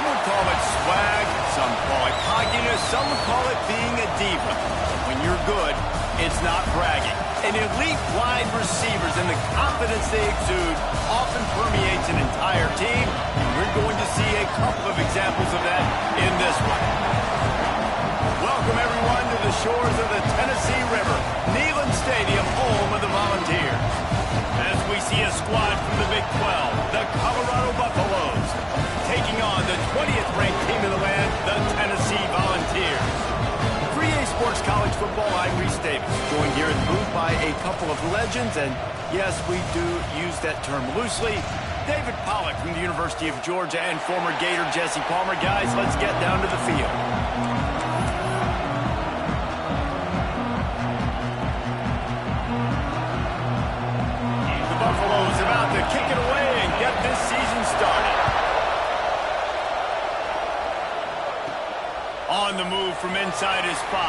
would call it swag, some call it cockiness, some would call it being a diva. When you're good, it's not bragging. And elite wide receivers and the confidence they exude often permeates an entire team, and we're going to see a couple of examples of that in this one. Welcome, everyone, to the shores of the Tennessee River, Neyland Stadium, home of the Volunteers. As we see a squad from the Big 12, the Colorado Buffaloes, taking on the 20th-ranked team in the land, the Tennessee Volunteers. 3A Sports College Football, I'm Reese Davis, joined here in the booth by a couple of legends, and yes, we do use that term loosely. David Pollack from the University of Georgia and former Gator Jesse Palmer. Guys, let's get down to the field. The Buffaloes about to kick it away and get this season started. On the move from inside his 5.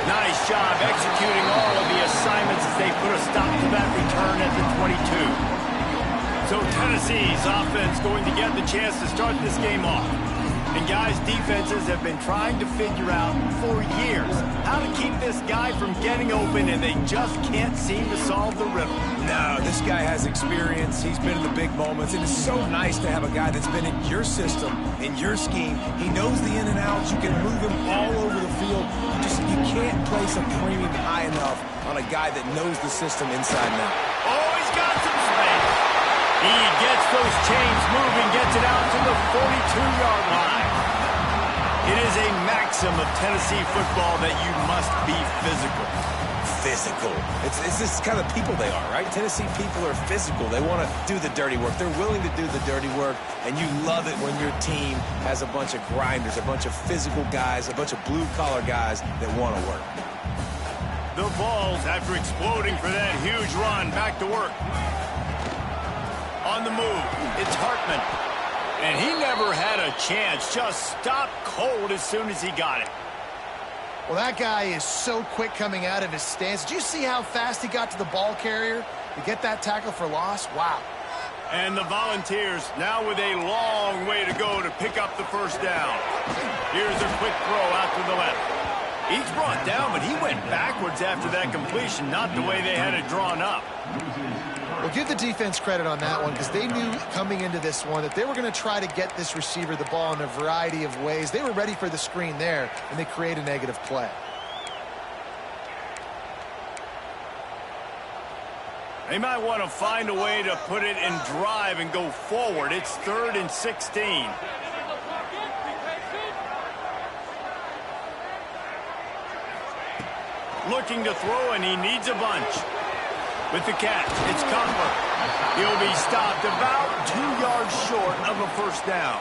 Nice job executing all of the assignments as they put a stop to that return at the 22. So Tennessee's offense going to get the chance to start this game off. And guys, defenses have been trying to figure out for years how to keep this guy from getting open, and they just can't seem to solve the riddle. No, this guy has experience. He's been in the big moments. It is so nice to have a guy that's been in your system, in your scheme. He knows the in and outs. You can move him all over the field. You can't place a premium high enough on a guy that knows the system inside and out. Oh, he's got some space. He gets those chains moving, gets it out to the 42-yard line. It is a maxim of Tennessee football that you must be physical. Physical. It's this kind of people they are, right? Tennessee people are physical. They want to do the dirty work. They're willing to do the dirty work, and you love it when your team has a bunch of grinders, a bunch of physical guys, a bunch of blue-collar guys that want to work. The Vols, after exploding for that huge run, back to work. On the move, it's Hartman. And he never had a chance, just stopped cold as soon as he got it. Well, that guy is so quick coming out of his stance. Did you see how fast he got to the ball carrier to get that tackle for loss? Wow. And the Volunteers now with a long way to go to pick up the first down. Here's a quick throw out to the left. He's brought down, but he went backwards after that completion, not the way they had it drawn up. Well, give the defense credit on that one because they knew coming into this one that they were going to try to get this receiver the ball in a variety of ways. They were ready for the screen there, and they create a negative play. They might want to find a way to put it in drive and go forward. It's 3rd and 16. Looking to throw, and he needs a bunch. With the catch, it's Cutler. He'll be stopped about 2 yards short of a first down.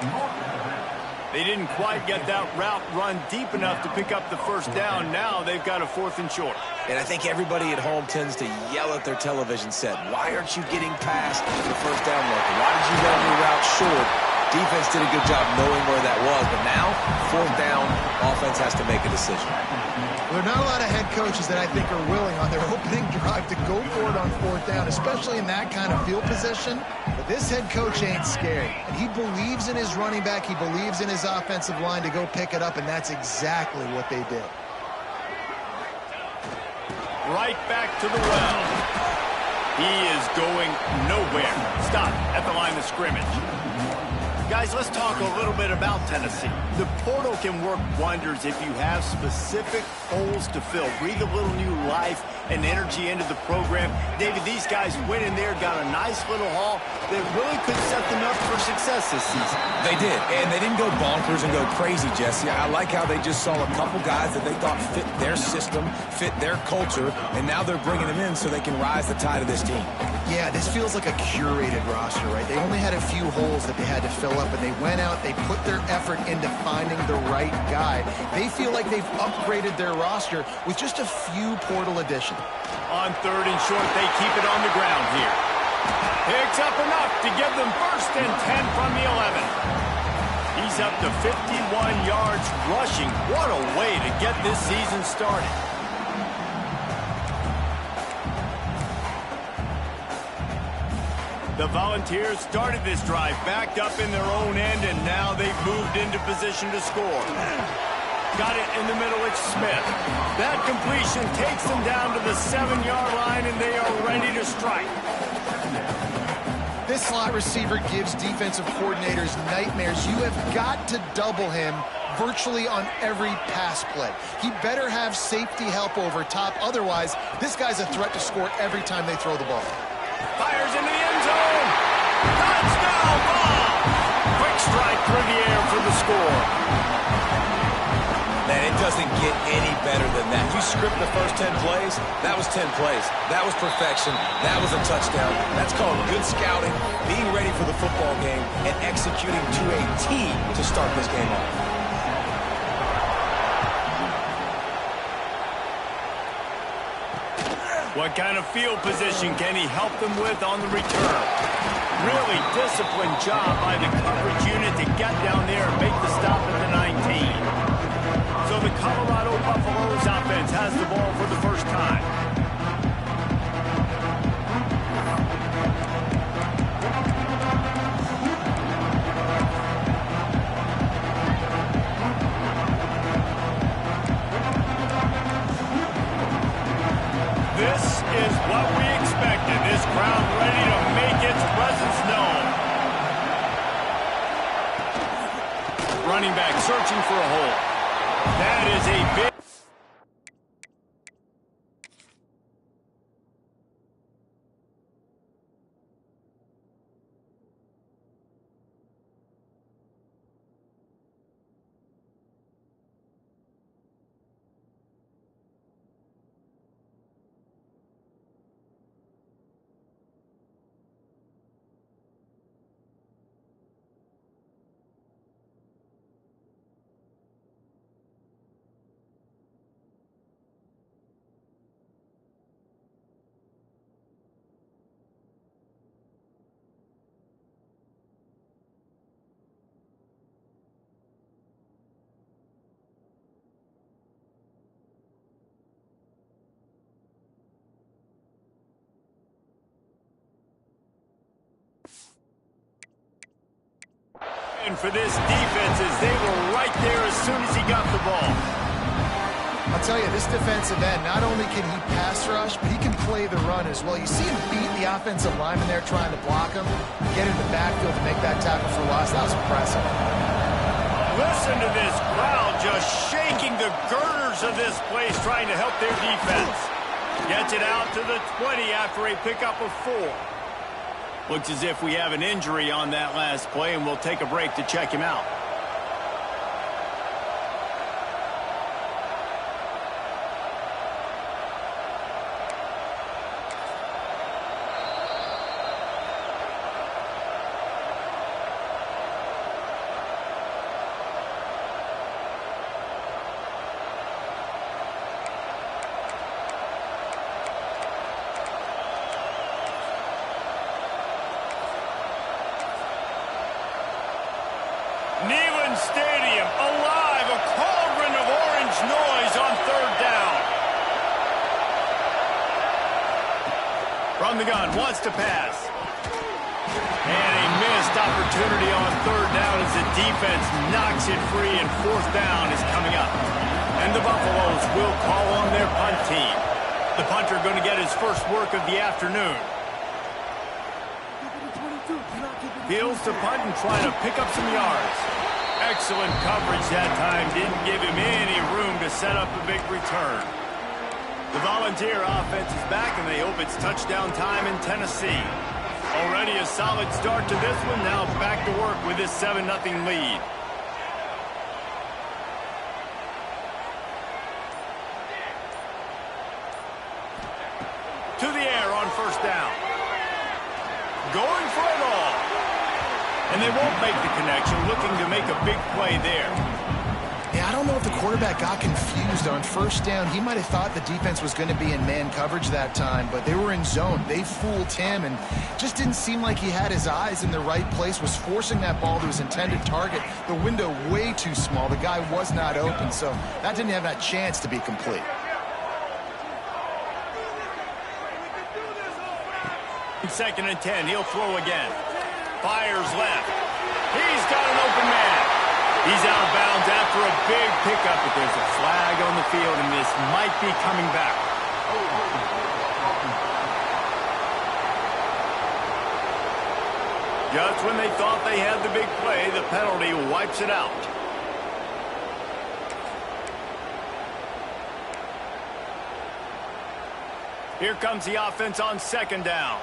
They didn't quite get that route run deep enough to pick up the first down. Now they've got a 4th and short. And I think everybody at home tends to yell at their television set, why aren't you getting past the first down marker? Why did you run your route short? Defense did a good job knowing where that was, but now, 4th down, offense has to make a decision. There are not a lot of head coaches that I think are willing on their opening drive to go for it on 4th down, especially in that kind of field position. But this head coach ain't scared. And he believes in his running back. He believes in his offensive line to go pick it up, and that's exactly what they did. Right back to the well. He is going nowhere. Stop at the line of scrimmage. Guys, let's talk a little bit about Tennessee. The portal can work wonders if you have specific holes to fill. Breathe a little new life and energy into the program. David, these guys went in there, got a nice little haul that really could set them up for success this season. They did, and they didn't go bonkers and go crazy, Jesse. I like how they just saw a couple guys that they thought fit their system, fit their culture, and now they're bringing them in so they can rise the tide of this team. Yeah, this feels like a curated roster, right? They only had a few holes that they had to fill up, and they went out, they put their effort into finding the right guy. They feel like they've upgraded their roster with just a few portal additions. On 3rd and short, they keep it on the ground here. Picks up enough to give them 1st and 10 from the 11. He's up to 51 yards rushing. What a way to get this season started. The Volunteers started this drive backed up in their own end, and now they've moved into position to score. Got it in the middle, it's Smith. That completion takes them down to the 7-yard line, and they are ready to strike. This slot receiver gives defensive coordinators nightmares. You have got to double him virtually on every pass play. He better have safety help over top. Otherwise, this guy's a threat to score every time they throw the ball. Fires into the end zone. Touchdown, Vols! Quick strike through the air for the score. Man, it doesn't get any better than that. You script the first 10 plays, that was 10 plays. That was perfection. That was a touchdown. That's called good scouting, being ready for the football game, and executing to a T to start this game off. What kind of field position can he help them with on the return? Really disciplined job by the coverage unit to get down there and make the stop at the 19. So the Colorado Buffaloes offense has the ball for the first time. This is what we expected. This crowd ready to make its presence known. Running back searching for a hole. That is a big... And for this defense, as they were right there as soon as he got the ball. I'll tell you, this defensive end, not only can he pass rush, but he can play the run as well. You see him beat the offensive lineman there trying to block him, get in the backfield to make that tackle for loss. That was impressive. Listen to this crowd just shaking the girders of this place, trying to help their defense. Gets it out to the 20 after a pickup of 4. Looks as if we have an injury on that last play, and we'll take a break to check him out. Stadium alive, a cauldron of orange noise on 3rd down. From the gun, wants to pass. And a missed opportunity on 3rd down as the defense knocks it free, and 4th down is coming up. And the Buffaloes will call on their punt team. The punter going to get his first work of the afternoon. Fields to punt and try to pick up some yards. Excellent coverage that time. Didn't give him any room to set up a big return. The Volunteer offense is back, and they hope it's touchdown time in Tennessee. Already a solid start to this one. Now back to work with this 7-0 lead. To the air on 1st down. Going for it all. And they won't make the connection, looking to make a big play there. Yeah, I don't know if the quarterback got confused on 1st down. He might have thought the defense was going to be in man coverage that time, but they were in zone. They fooled him, and just didn't seem like he had his eyes in the right place, was forcing that ball to his intended target. The window way too small. The guy was not open, so that didn't have that chance to be complete. 2nd and 10. He'll throw again. Fires left. He's got an open man. He's out of bounds after a big pickup, but there's a flag on the field, and this might be coming back. Just when they thought they had the big play, the penalty wipes it out. Here comes the offense on 2nd down.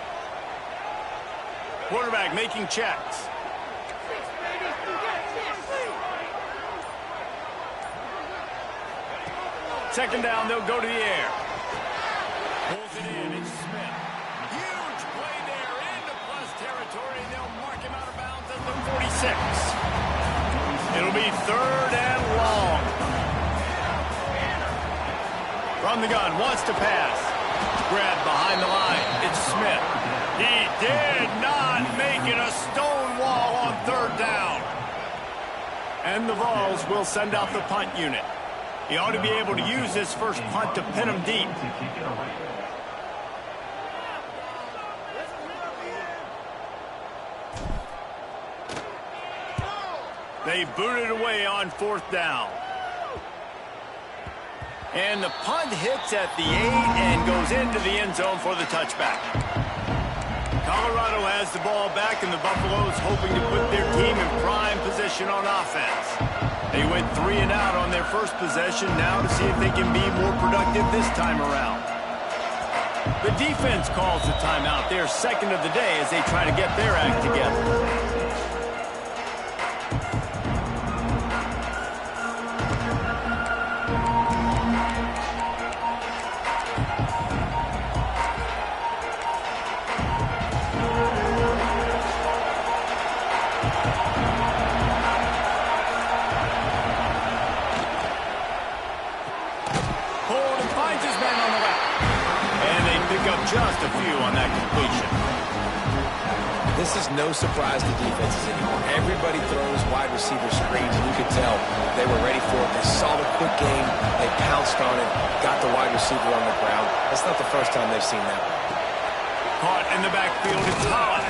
Quarterback making checks. Second down, they'll go to the air. Pulls it in, it's Smith. Huge play there into plus territory, and they'll mark him out of bounds at the 46. It'll be 3rd and long. From the gun, wants to pass. Grabbed behind the line, it's Smith. He did not make it a stone wall on 3rd down. And the Vols will send out the punt unit. He ought to be able to use this first punt to pin him deep. They booted away on 4th down. And the punt hits at the 8 and goes into the end zone for the touchback. Colorado has the ball back, and the Buffaloes hoping to put their team in prime position on offense. They went 3 and out on their first possession, now to see if they can be more productive this time around. The defense calls the timeout, their 2nd of the day, as they try to get their act together. Just a few on that completion. This is no surprise to defenses anymore. Everybody throws wide receiver screens, and you could tell they were ready for it. They saw the quick game. They pounced on it, got the wide receiver on the ground. That's not the first time they've seen that one. Caught in the backfield, it's Holland.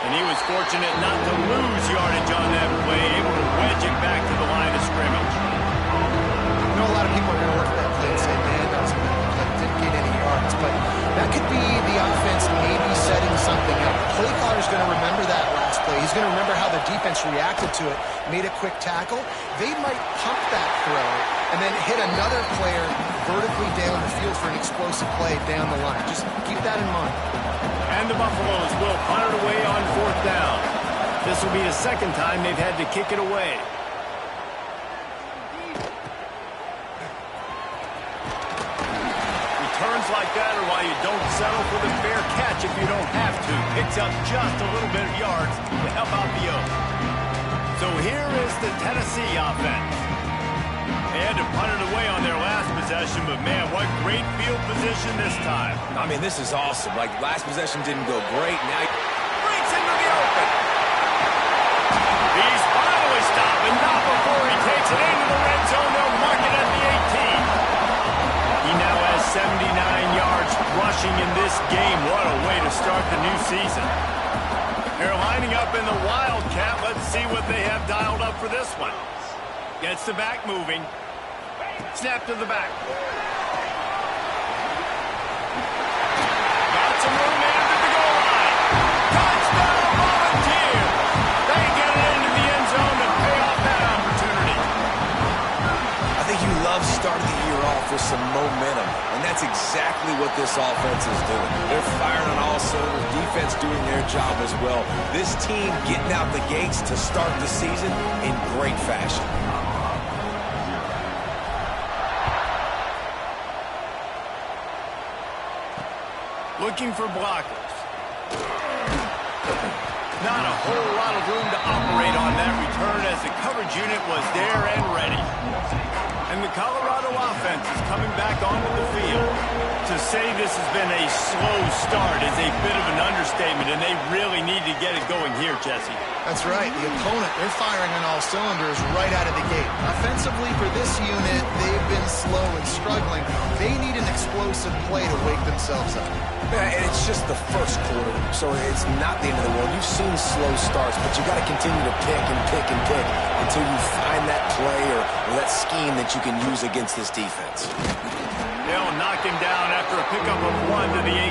And he was fortunate not to lose yardage on that play, able to wedge it back to the line of scrimmage. I know a lot of people are going to look at that play and say, man, that was a bad play. Didn't get any yards, but that could be the offense maybe setting something up. The play caller's going to remember that last play. He's going to remember how the defense reacted to it, made a quick tackle. They might pump that throw and then hit another player vertically down the field for an explosive play down the line. Just keep that in mind. And the Buffaloes will punt it away on 4th down. This will be the 2nd time they've had to kick it away. Returns like that are why you don't settle for the fair catch if you don't have to. Picks up just a little bit of yards to help out the Oaks. So here is the Tennessee offense. They had to punt it away on their last possession, but man, what great field position this time. I mean, this is awesome. Like, last possession didn't go great. Now he breaks into the open. He's finally stopped, and not before he takes it into the red zone. They'll mark it at the 18. He now has 79 yards rushing in this game. What a way to start the new season. They're lining up in the Wildcat. Let's see what they have dialed up for this one. Gets the back moving. Snap to the back. Got some room after the goal line. Touchdown, Volunteer. They get it into the end zone to pay off that opportunity. I think you love starting the year off with some momentum, and that's exactly what this offense is doing. They're firing on all cylinders, defense doing their job as well. This team getting out the gates to start the season in great fashion. Looking for blockers. Not a whole lot of room to operate on that return as the coverage unit was there and ready. And the Colorado offense is coming back onto the field. To say this has been a slow start is a bit of an understatement, and they really need to get it going here, Jesse. That's right. The opponent, they're firing on all cylinders right out of the gate. Offensively, for this unit, they've been slow and struggling. They need an explosive play to wake themselves up. Yeah, and it's just the first quarter, so it's not the end of the world. You've seen slow starts, but you got to continue to pick and pick and pick until you find that play or that scheme that you can use against this defense. They'll knock him down after a pickup of 1 to the 18.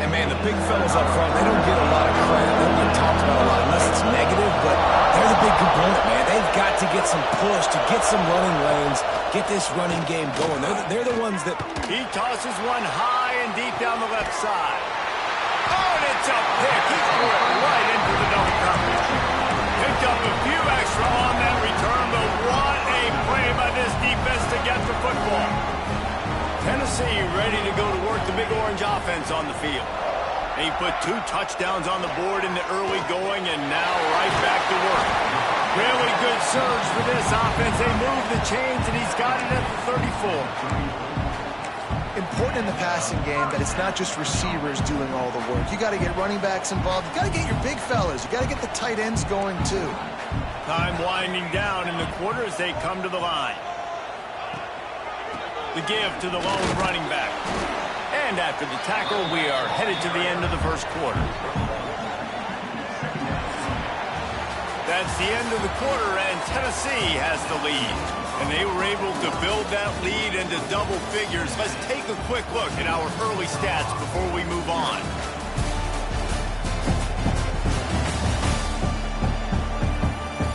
And, man, the big fellas up front, they don't get a lot of credit. They don't get talked about a lot unless it's negative, but they're the big component, man. They've got to get some push, to get some running lanes, get this running game going. They're the ones that... He tosses one high and deep down the left side. Oh, and it's a pick. He threw it right into the double coverage. Picked up a few extra on that return, but what a play by this defense to get the football. Tennessee ready to go to work the Big Orange offense on the field. He put 2 touchdowns on the board in the early going, and now right back to work. Really good surge for this offense. They move the chains, and he's got it at the 34. Important in the passing game that it's not just receivers doing all the work. You got to get running backs involved. You got to get your big fellas. You got to get the tight ends going too. Time winding down in the quarter as they come to the line. The give to the lone running back. And after the tackle, we are headed to the end of the first quarter. That's the end of the quarter, and Tennessee has the lead. And they were able to build that lead into double figures. Let's take a quick look at our early stats before we move on.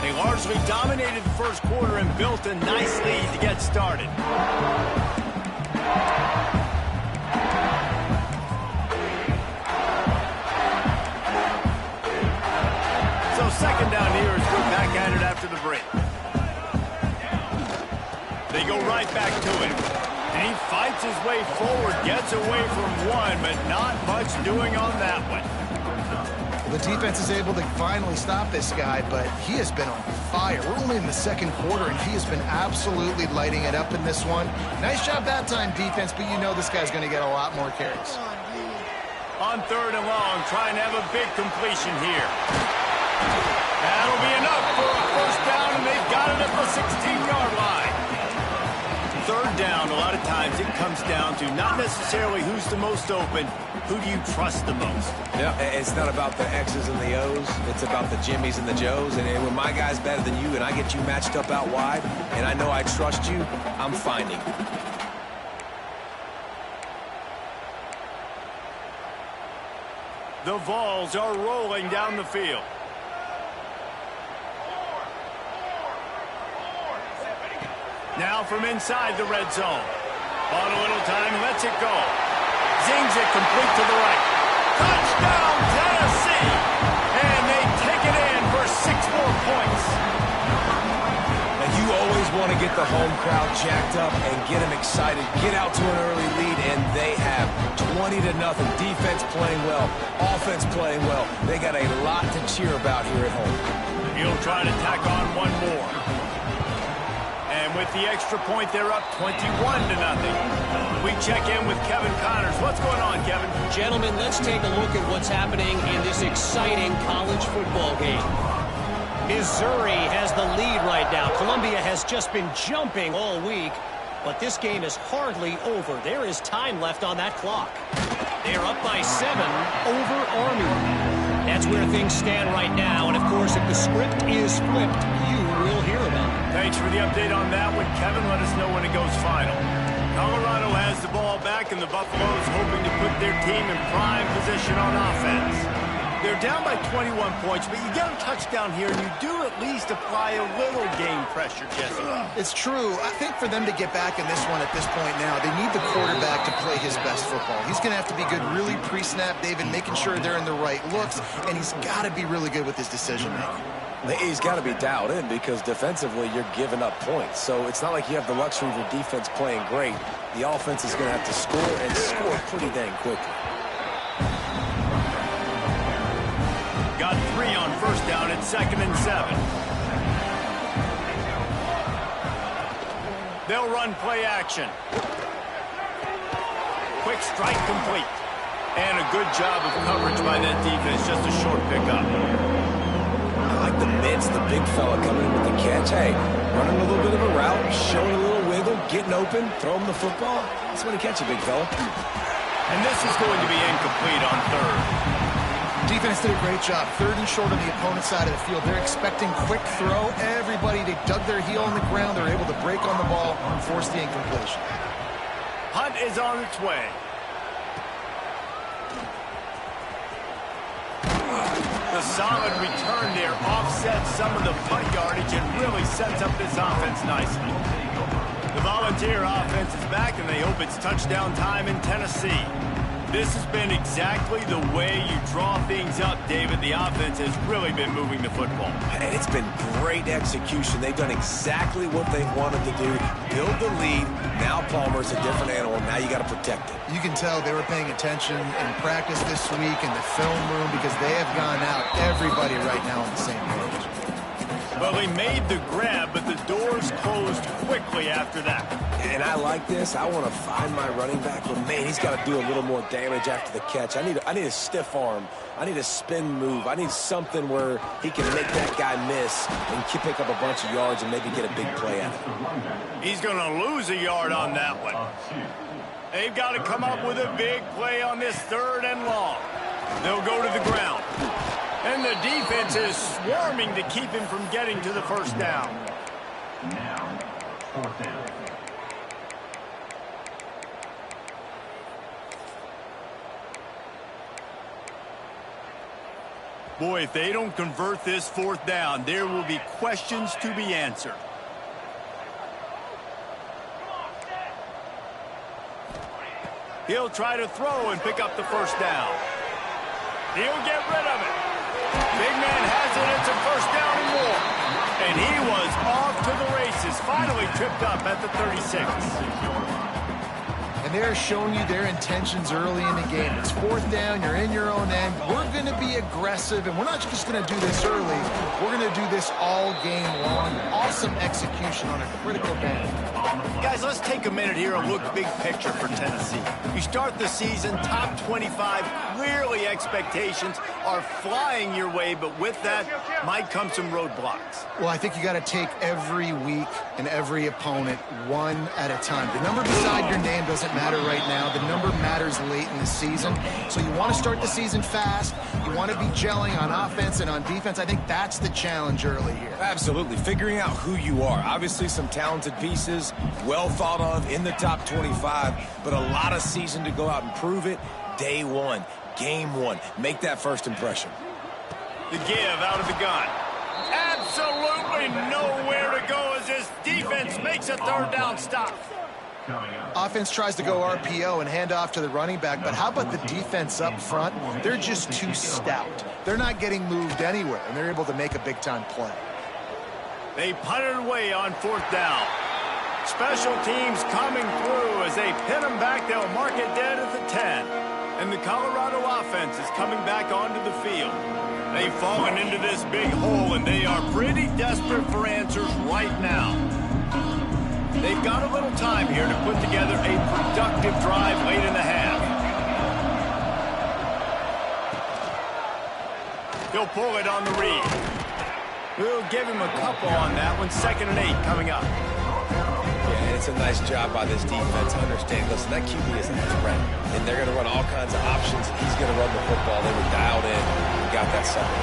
They largely dominated the first quarter and built a nice lead to get started. So second down here as we're back at it after the break. They go right back to him. And he fights his way forward, gets away from one, but not much doing on that one. The defense is able to finally stop this guy, but he has been on fire. We're only in the second quarter, and he has been absolutely lighting it up in this one. Nice job that time, defense, but you know this guy's going to get a lot more carries. On third and long, trying to have a big completion here. That'll be enough for a first down, and they've got it at the 16-yard line. Third down, a lot of times it comes down to not necessarily who's the most open, who do you trust the most? Yeah, it's not about the X's and the O's. It's about the Jimmys and the Joes. And when my guy's better than you and I get you matched up out wide, and I know I trust you, I'm finding. The Vols are rolling down the field. Now from inside the red zone. On a little time, lets it go. Zings it complete to the right. Touchdown, Tennessee! And they take it in for 6 more points. And you always want to get the home crowd jacked up and get them excited. Get out to an early lead, and they have 20-0. Defense playing well, offense playing well. They got a lot to cheer about here at home. He'll try to tack on one more. And with the extra point, they're up 21-0. We check in with Kevin Connors. What's going on, Kevin? Gentlemen, let's take a look at what's happening in this exciting college football game. Missouri has the lead right now. Columbia has just been jumping all week, but this game is hardly over. There is time left on that clock. They're up by 7 over Army. That's where things stand right now, and of course, if the script is flipped, you will hear about it. Thanks for the update on that one, Kevin. Let us know when it goes final. Colorado has the ball back, and the Buffaloes hoping to put their team in prime position on offense. They're down by 21 points, but you get a touchdown here, and you do at least apply a little game pressure, Jesse. It's true. I think for them to get back in this one at this point now, they need the quarterback to play his best football. He's going to have to be good really pre-snap, David, making sure they're in the right looks, and he's got to be really good with his decision-making. He's got to be dialed in because defensively you're giving up points. So it's not like you have the luxury of your defense playing great. The offense is going to have to score and score pretty dang quickly. Got 3 on first down at 2nd and 7. They'll run play action. quick strike complete. And a good job of coverage by that defense. Just a short pickup. I like the mitts, the big fella coming in with the catch. Hey, running a little bit of a route, showing a little wiggle, getting open, throw him the football. That's when he catch a big fella. And this is going to be incomplete on third. Defense did a great job. Third and short on the opponent's side of the field. They're expecting quick throw. Everybody, they dug their heel on the ground. They're able to break on the ball and force the incompletion. Hunt is on its way. The solid return there offsets some of the punt yardage and really sets up this offense nicely. The Volunteer offense is back, and they hope it's touchdown time in Tennessee. This has been exactly the way you draw things up, David. The offense has really been moving the football. And it's been great execution. They've done exactly what they wanted to do. Build the lead. Now Palmer's a different animal. Now you got to protect it. You can tell they were paying attention in practice this week in the film room because they have gone out, everybody right now on the same page. Well, they made the grab, but the doors closed quickly after that. And I like this. I want to find my running back, but man, he's got to do a little more damage after the catch. I need a stiff arm. I need a spin move. I need something where he can make that guy miss and pick up a bunch of yards and maybe get a big play out of it. He's going to lose a yard on that one. They've got to come up with a big play on this third and long. They'll go to the ground. And the defense is swarming to keep him from getting to the first down. Now, fourth down. Boy, if they don't convert this fourth down, there will be questions to be answered. He'll try to throw and pick up the first down. He'll get rid of it. Big man has it. It's a first down and more. And he was off to the races. Finally tripped up at the 36. And they're showing you their intentions early in the game. It's fourth down. You're in your own end. We're going to be aggressive, and we're not just going to do this early. We're going to do this all game long. Awesome execution on a critical down. Guys, let's take a minute here and look big picture for Tennessee. You start the season top 25. Clearly expectations are flying your way, but with that might come some roadblocks. Well, I think you got to take every week and every opponent one at a time. The number beside your name doesn't matter right now. The number matters late in the season. So you want to start the season fast. You want to be gelling on offense and on defense. I think that's the challenge early here. Absolutely. Figuring out who you are. Obviously some talented pieces, well thought of in the top 25, but a lot of season to go out and prove it. Day one, game one. Make that first impression. The give out of the gun. Absolutely nowhere to go as this defense makes a third down stop. Offense tries to go RPO and hand off to the running back, but how about the defense up front? They're just too stout. They're not getting moved anywhere, and they're able to make a big-time play. They punted away on fourth down. Special teams coming through as they pin them back. They'll mark it dead at the 10. And the Colorado offense is coming back onto the field. They've fallen into this big hole, and they are pretty desperate for answers right now. They've got a little time here to put together a productive drive late in the half. He'll pull it on the read. We'll give him a couple on that one. 2nd and 8 coming up. Yeah, it's a nice job by this defense. Understand, listen, that QB is a threat, and they're going to run all kinds of options. He's going to run the football. They were dialed in and got that second.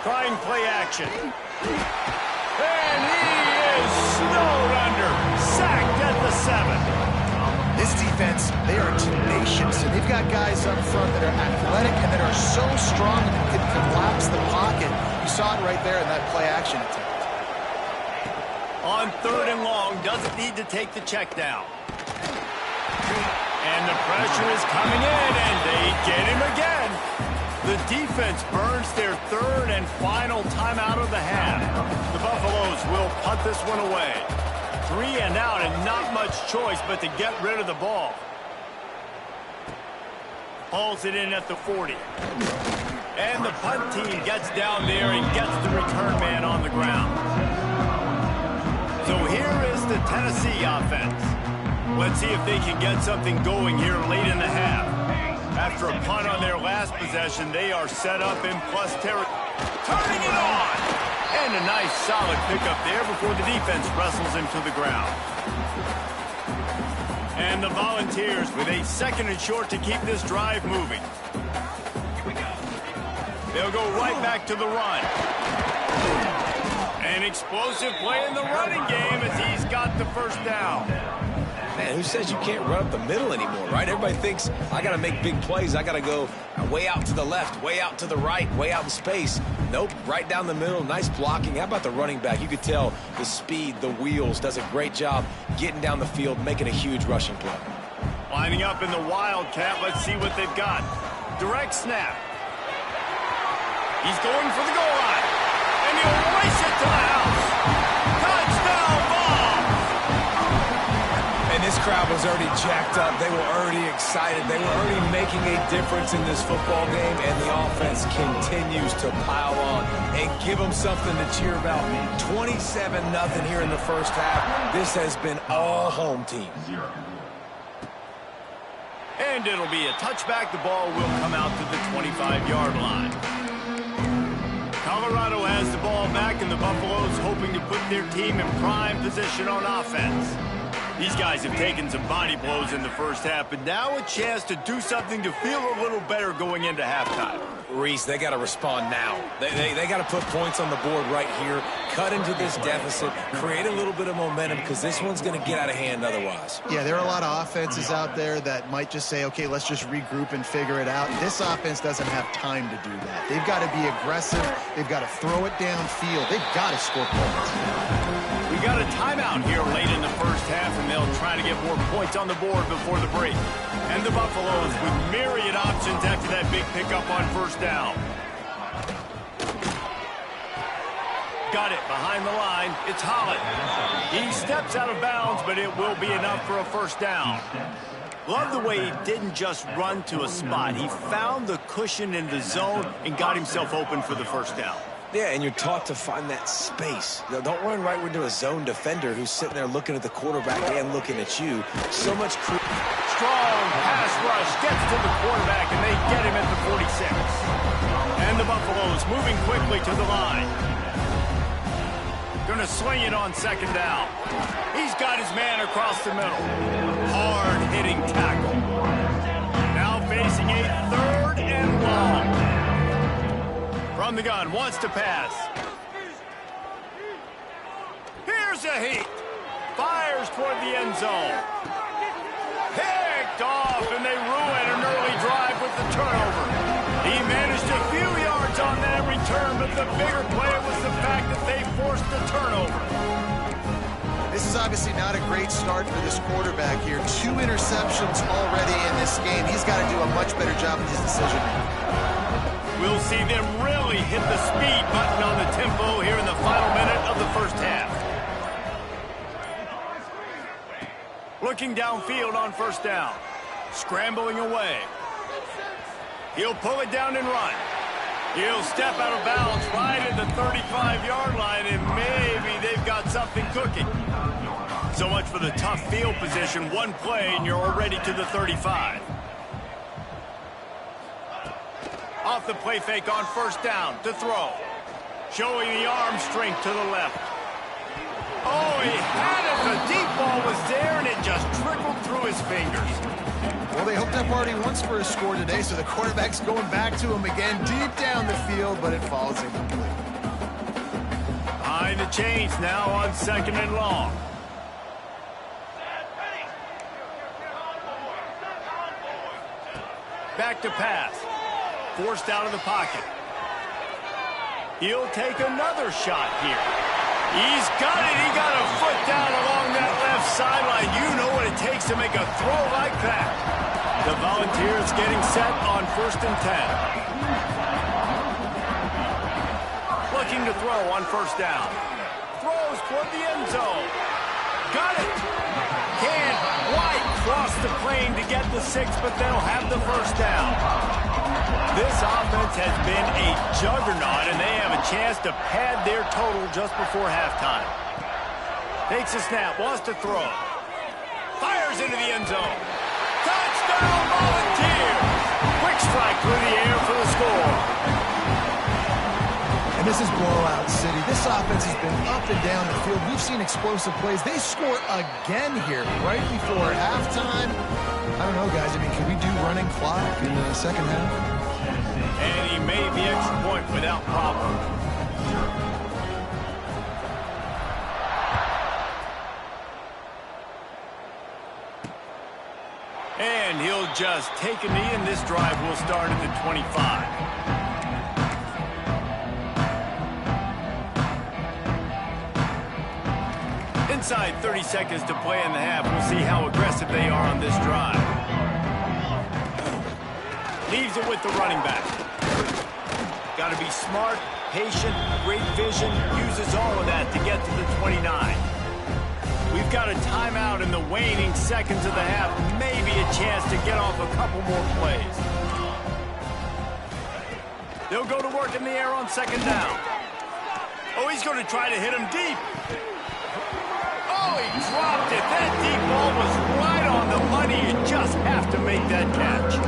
Trying play action. And he is snowed under. Sacked at the 7. This defense, they are tenacious, and they've got guys up front that are athletic and that are so strong that can collapse the pocket. You saw it right there in that play action attempt. On 3rd and long, doesn't need to take the check down. And the pressure is coming in, and they get him again. The defense burns their 3rd and final timeout of the half. The Buffaloes will punt this one away. 3 and out, and not much choice but to get rid of the ball. Hauls it in at the 40. And the punt team gets down there and gets the return man on the ground. So here is the Tennessee offense. Let's see if they can get something going here late in the half. After a punt on their last possession, they are set up in plus territory. Turning it on! And a nice solid pickup there before the defense wrestles him to the ground. And the Volunteers with a 2nd and short to keep this drive moving. They'll go right back to the run. An explosive play in the running game as he's got the first down. Man, who says you can't run up the middle anymore, right? Everybody thinks, I got to make big plays. I got to go way out to the left, way out to the right, way out in space. Nope, right down the middle. Nice blocking. How about the running back? You could tell the speed, the wheels, does a great job getting down the field, making a huge rushing play. Lining up in the Wildcat. Let's see what they've got. Direct snap. He's going for the goal line. And he'll race it to the house. Touchdown, Vols! And this crowd was already jacked up. They were already excited. They were already making a difference in this football game, and the offense continues to pile on and give them something to cheer about. 27-0 here in the first half. This has been all home team. And it'll be a touchback. The ball will come out to the 25-yard line. Colorado has the ball back, and the Buffaloes hoping to put their team in prime position on offense. These guys have taken some body blows in the first half, but now a chance to do something to feel a little better going into halftime. Reese, they got to respond now. They got to put points on the board right here, cut into this deficit, create a little bit of momentum, because this one's going to get out of hand otherwise. Yeah, there are a lot of offenses out there that might just say, okay, let's just regroup and figure it out. This offense doesn't have time to do that. They've got to be aggressive. They've got to throw it downfield. They've got to score points. We got a timeout here late in the first half, and they'll try to get more points on the board before the break. And the Buffaloes with myriad options after that big pickup on first down. Got it behind the line. It's Holland. He steps out of bounds, but it will be enough for a first down. Love the way he didn't just run to a spot. He found the cushion in the zone and got himself open for the first down. Yeah, and you're taught to find that space. Now, don't run right into a zone defender who's sitting there looking at the quarterback and looking at you. So much strong pass rush gets to the quarterback, and they get him at the 46. And the Buffaloes moving quickly to the line. Going to swing it on 2nd down. He's got his man across the middle. Hard-hitting tackle. Now facing a 3rd and long. From the gun, wants to pass. Here's a heat. Fires toward the end zone. Picked off, and they ruin an early drive with the turnover. He managed a few yards on that return, but the bigger play was the fact that they forced the turnover. This is obviously not a great start for this quarterback here. 2 interceptions already in this game. He's got to do a much better job with his decision-making. We'll see them really hit the speed button on the tempo here in the final minute of the first half. Looking downfield on first down. Scrambling away. He'll pull it down and run. He'll step out of bounds right at the 35-yard line, and maybe they've got something cooking. So much for the tough field position. One play, and you're already to the 35. Off the play fake on first down to throw. Showing the arm strength to the left. Oh, he had it. The deep ball was there, and it just trickled through his fingers. Well, they hooked up already once for a score today, so the quarterback's going back to him again deep down the field, but it falls incomplete. Behind the chains now on 2nd and long. Back to pass. Forced out of the pocket. He'll take another shot here. He's got it. He got a foot down along that left sideline. You know what it takes to make a throw like that. The Volunteers getting set on 1st and 10. Looking to throw on first down. Throws toward the end zone. Got it. Can't quite cross the plane to get the 6, but they'll have the first down. This offense has been a juggernaut, and they have a chance to pad their total just before halftime. Takes a snap, wants to throw. Fires into the end zone. Touchdown, Volunteers! Quick strike through the air for the score. And this is blowout city. This offense has been up and down the field. We've seen explosive plays. They score again here right before halftime. I don't know, guys. I mean, can we do running clock in the second half? And he made the extra point without problem. And he'll just take a knee, and this drive will start at the 25. Inside 30 seconds to play in the half. We'll see how aggressive they are on this drive. Leaves it with the running back. Got to be smart, patient, great vision. Uses all of that to get to the 29. We've got a timeout in the waning seconds of the half. Maybe a chance to get off a couple more plays. They'll go to work in the air on second down. Oh, he's going to try to hit him deep. Oh, he dropped it. That deep ball was right on the money. You just have to make that catch.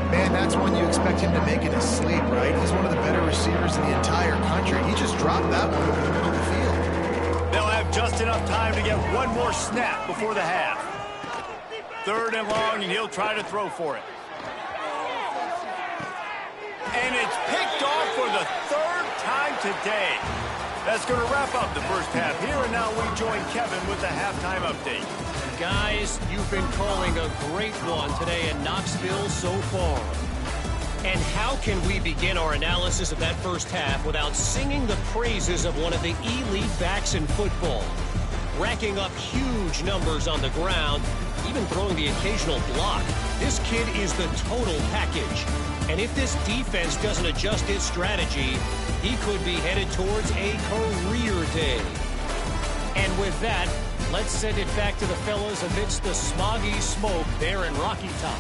Man, that's one you expect him to make in his sleep, right? He's one of the better receivers in the entire country. He just dropped that one over the middle of the field. They'll have just enough time to get one more snap before the half. Third and long, and he'll try to throw for it. And it's picked off for the third time today. That's going to wrap up the first half here, and now we join Kevin with the halftime update. Guys, you've been calling a great one today in Knoxville so far. And how can we begin our analysis of that first half without singing the praises of one of the elite backs in football? Racking up huge numbers on the ground, even throwing the occasional block. This kid is the total package. And if this defense doesn't adjust its strategy, he could be headed towards a career day. And with that, let's send it back to the fellas amidst the smoggy smoke there in Rocky Top.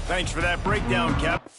Thanks for that breakdown, Cap.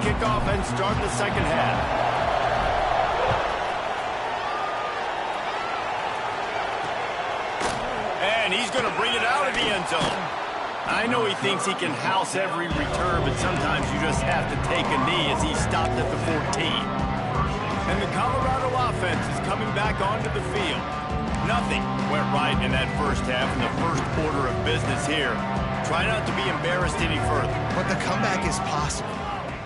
kickoff and start the second half. And he's going to bring it out of the end zone. I know he thinks he can house every return, but sometimes you just have to take a knee as he stopped at the 14. And the Colorado offense is coming back onto the field. Nothing went right in that first half in the first order of business here. Try not to be embarrassed any further. But the comeback is possible.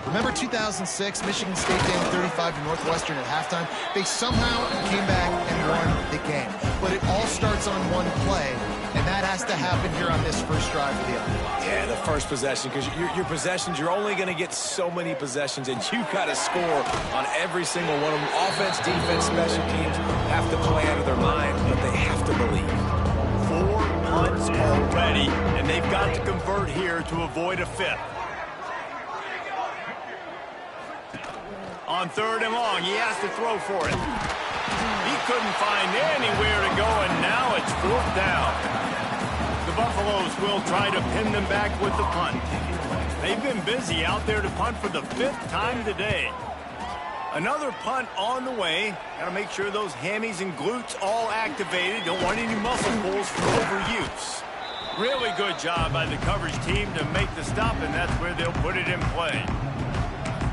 Remember 2006, Michigan State down 35 to Northwestern at halftime? They somehow came back and won the game. But it all starts on one play, and that has to happen here on this first drive of the offense. Yeah, the first possession, because your possessions, you're only going to get so many possessions, and you got to score on every single one of them. Offense, defense, special teams have to play out of their mind, but they have to believe. 4 punts already, and they've got to convert here to avoid a fifth. On 3rd and long, he has to throw for it. He couldn't find anywhere to go, and now it's 4th down. The Buffaloes will try to pin them back with the punt. They've been busy out there to punt for the 5th time today. Another punt on the way. Got to make sure those hammies and glutes all activated. Don't want any muscle pulls for overuse. Really good job by the coverage team to make the stop, and that's where they'll put it in play.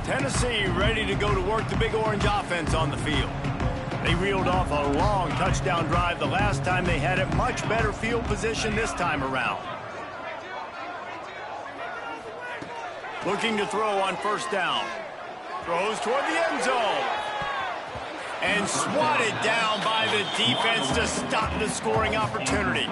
Tennessee ready to go to work the Big Orange offense on the field. They reeled off a long touchdown drive the last time they had it. Much better field position this time around. Looking to throw on 1st down. Throws toward the end zone. And swatted down by the defense to stop the scoring opportunity.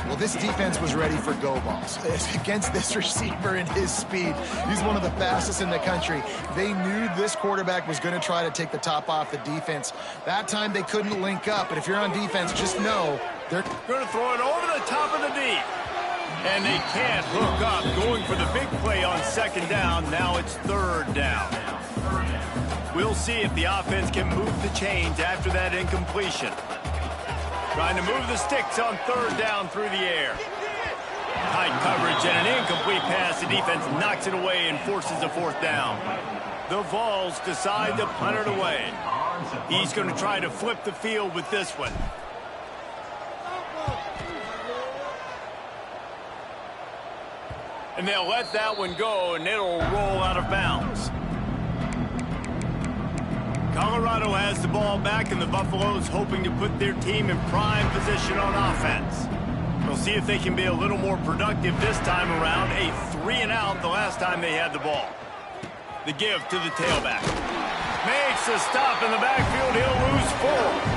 Well, this defense was ready for go balls. Against this receiver and his speed, he's one of the fastest in the country. They knew this quarterback was going to try to take the top off the defense. That time they couldn't link up, but if you're on defense, just know they're going to throw it over the top of the deep. And they can't hook up, going for the big play on 2nd down. Now it's 3rd down. We'll see if the offense can move the chains after that incompletion. Trying to move the sticks on 3rd down through the air. Tight coverage and an incomplete pass. The defense knocks it away and forces a 4th down. The Vols decide to punt it away. He's going to try to flip the field with this one. And they'll let that one go, and it'll roll out of bounds. Colorado has the ball back, and the Buffaloes hoping to put their team in prime position on offense. We'll see if they can be a little more productive this time around. A 3-and-out the last time they had the ball. The give to the tailback. Makes a stop in the backfield. He'll lose 4.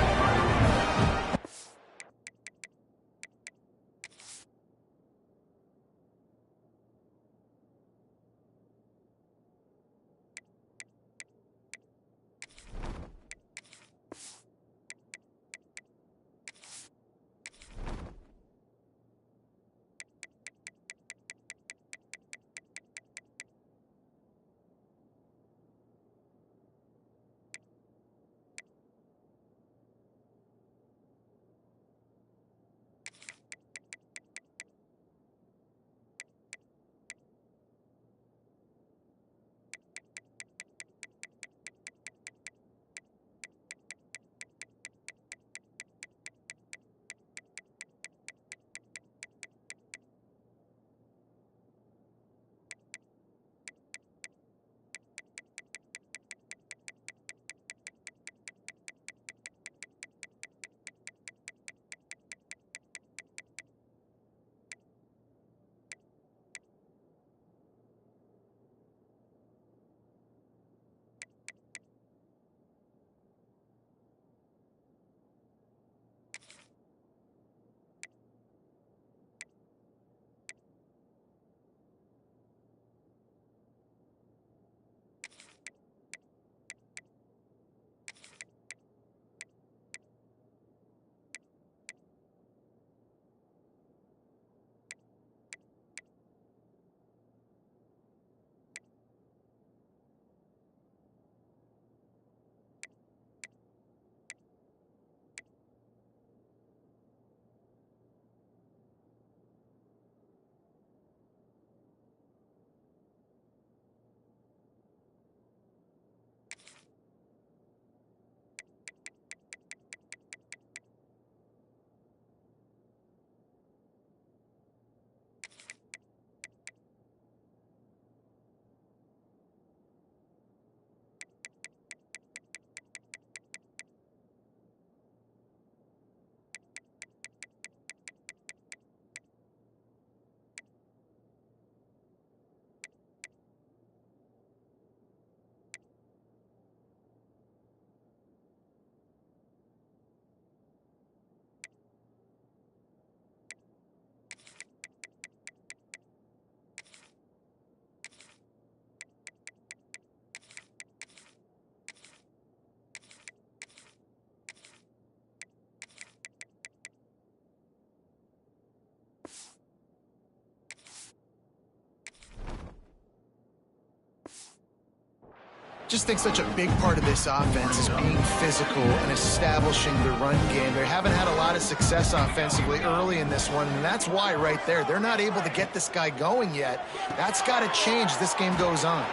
Just think such a big part of this offense is being physical and establishing the run game. They haven't had a lot of success offensively early in this one, and that's why right there, they're not able to get this guy going yet. That's got to change as this game goes on.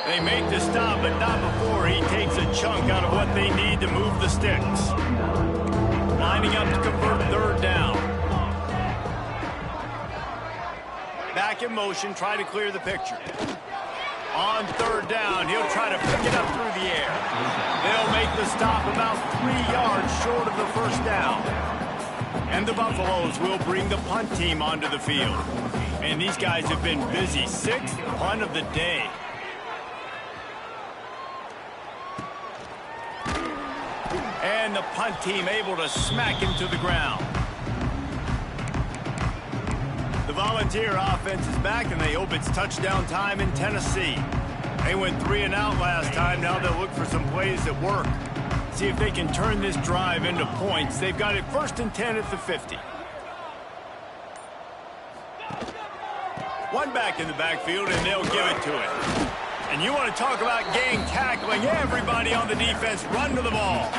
They make the stop, but not before he takes a chunk out of what they need to move the sticks. Lining up to convert third down. Back in motion, try to clear the picture. On third down, he'll try to pick it up through the air. They'll make the stop about 3 yards short of the first down. And the Buffaloes will bring the punt team onto the field. And these guys have been busy. 6th punt of the day. And the punt team able to smack him to the ground. The Volunteer offense is back, and they hope it's touchdown time in Tennessee. They went 3 and out last time. Now they'll look for some plays that work. See if they can turn this drive into points. They've got it 1st and 10 at the 50. One back in the backfield, and they'll give it to it. And you want to talk about gang tackling. Everybody on the defense run to the ball.